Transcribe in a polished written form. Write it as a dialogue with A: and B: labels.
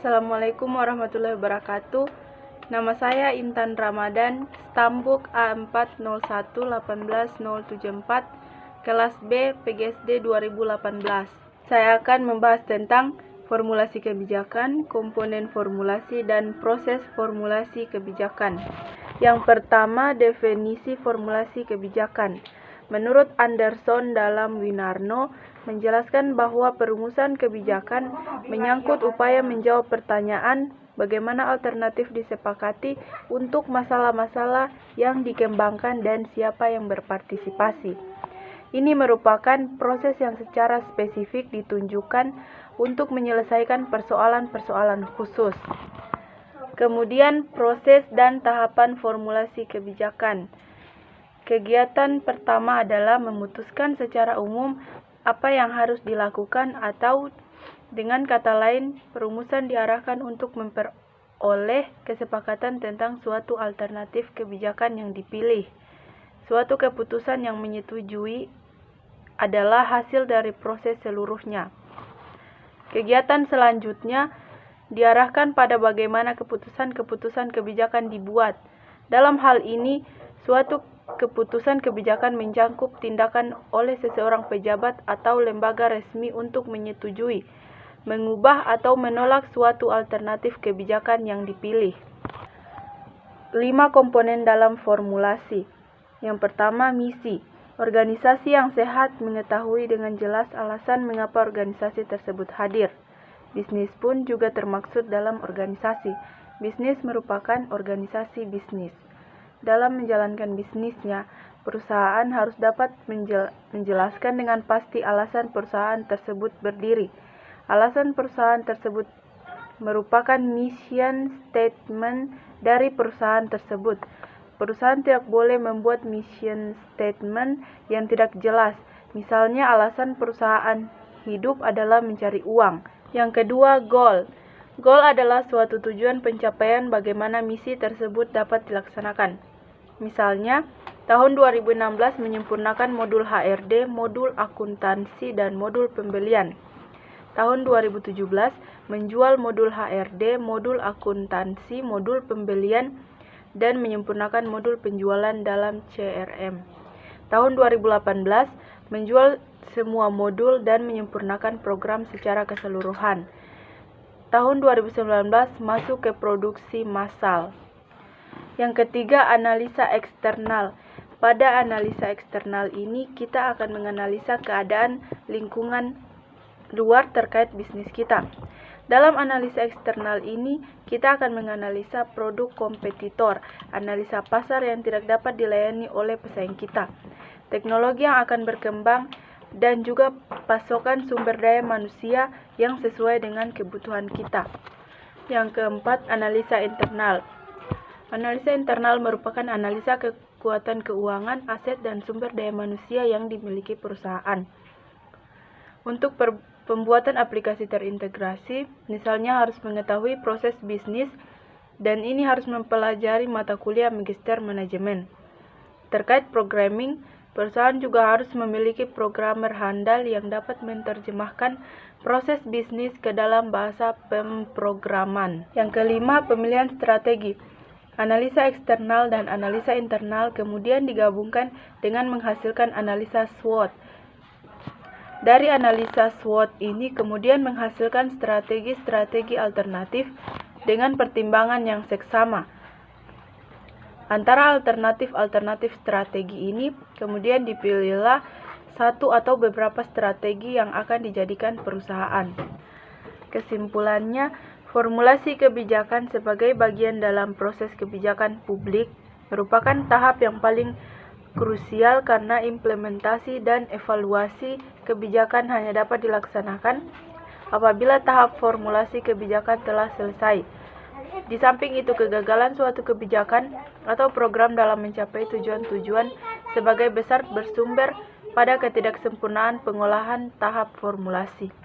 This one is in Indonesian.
A: Assalamualaikum warahmatullahi wabarakatuh. Nama saya Intan Ramadan, Stambuk A40118074, kelas B PGSD 2018. Saya akan membahas tentang formulasi kebijakan, komponen formulasi, dan proses formulasi kebijakan. Yang pertama, definisi formulasi kebijakan. Menurut Anderson dalam Winarno, menjelaskan bahwa perumusan kebijakan menyangkut upaya menjawab pertanyaan bagaimana alternatif disepakati untuk masalah-masalah yang dikembangkan dan siapa yang berpartisipasi. Ini merupakan proses yang secara spesifik ditunjukkan untuk menyelesaikan persoalan-persoalan khusus. Kemudian, proses dan tahapan formulasi kebijakan. Kegiatan pertama adalah memutuskan secara umum apa yang harus dilakukan, atau dengan kata lain, perumusan diarahkan untuk memperoleh kesepakatan tentang suatu alternatif kebijakan yang dipilih. Suatu keputusan yang menyetujui adalah hasil dari proses seluruhnya. Kegiatan selanjutnya diarahkan pada bagaimana keputusan-keputusan kebijakan dibuat. Dalam hal ini, suatu keputusan kebijakan mencakup tindakan oleh seseorang pejabat atau lembaga resmi untuk menyetujui, mengubah atau menolak suatu alternatif kebijakan yang dipilih. 5 komponen dalam formulasi. Yang pertama, misi. Organisasi yang sehat mengetahui dengan jelas alasan mengapa organisasi tersebut hadir. Bisnis pun juga termaksud dalam organisasi. Bisnis merupakan organisasi bisnis. Dalam menjalankan bisnisnya, perusahaan harus dapat menjelaskan dengan pasti alasan perusahaan tersebut berdiri. Alasan perusahaan tersebut merupakan mission statement dari perusahaan tersebut. Perusahaan tidak boleh membuat mission statement yang tidak jelas. Misalnya, alasan perusahaan hidup adalah mencari uang. Yang kedua, goal. Goal adalah suatu tujuan pencapaian bagaimana misi tersebut dapat dilaksanakan. Misalnya, tahun 2016 menyempurnakan modul HRD, modul akuntansi, dan modul pembelian. Tahun 2017 menjual modul HRD, modul akuntansi, modul pembelian, dan menyempurnakan modul penjualan dalam CRM. Tahun 2018 menjual semua modul dan menyempurnakan program secara keseluruhan. Tahun 2019 masuk ke produksi massal. Yang ketiga, analisa eksternal. Pada analisa eksternal ini, kita akan menganalisa keadaan lingkungan luar terkait bisnis kita. Dalam analisa eksternal ini, kita akan menganalisa produk kompetitor, analisa pasar yang tidak dapat dilayani oleh pesaing kita, teknologi yang akan berkembang, dan juga pasokan sumber daya manusia yang sesuai dengan kebutuhan kita. Yang keempat, analisa internal. Analisa internal merupakan analisa kekuatan keuangan, aset, dan sumber daya manusia yang dimiliki perusahaan. Untuk pembuatan aplikasi terintegrasi, misalnya harus mengetahui proses bisnis, dan ini harus mempelajari mata kuliah magister manajemen. Terkait programming, perusahaan juga harus memiliki programmer handal yang dapat menerjemahkan proses bisnis ke dalam bahasa pemrograman. Yang kelima, pemilihan strategi. Analisa eksternal dan analisa internal kemudian digabungkan dengan menghasilkan analisa SWOT. Dari analisa SWOT ini kemudian menghasilkan strategi-strategi alternatif dengan pertimbangan yang seksama. Antara alternatif-alternatif strategi ini kemudian dipilihlah satu atau beberapa strategi yang akan dijadikan perusahaan. Kesimpulannya, formulasi kebijakan sebagai bagian dalam proses kebijakan publik merupakan tahap yang paling krusial karena implementasi dan evaluasi kebijakan hanya dapat dilaksanakan apabila tahap formulasi kebijakan telah selesai. Di samping itu, kegagalan suatu kebijakan atau program dalam mencapai tujuan-tujuan sebagai besar bersumber pada ketidaksempurnaan pengolahan tahap formulasi.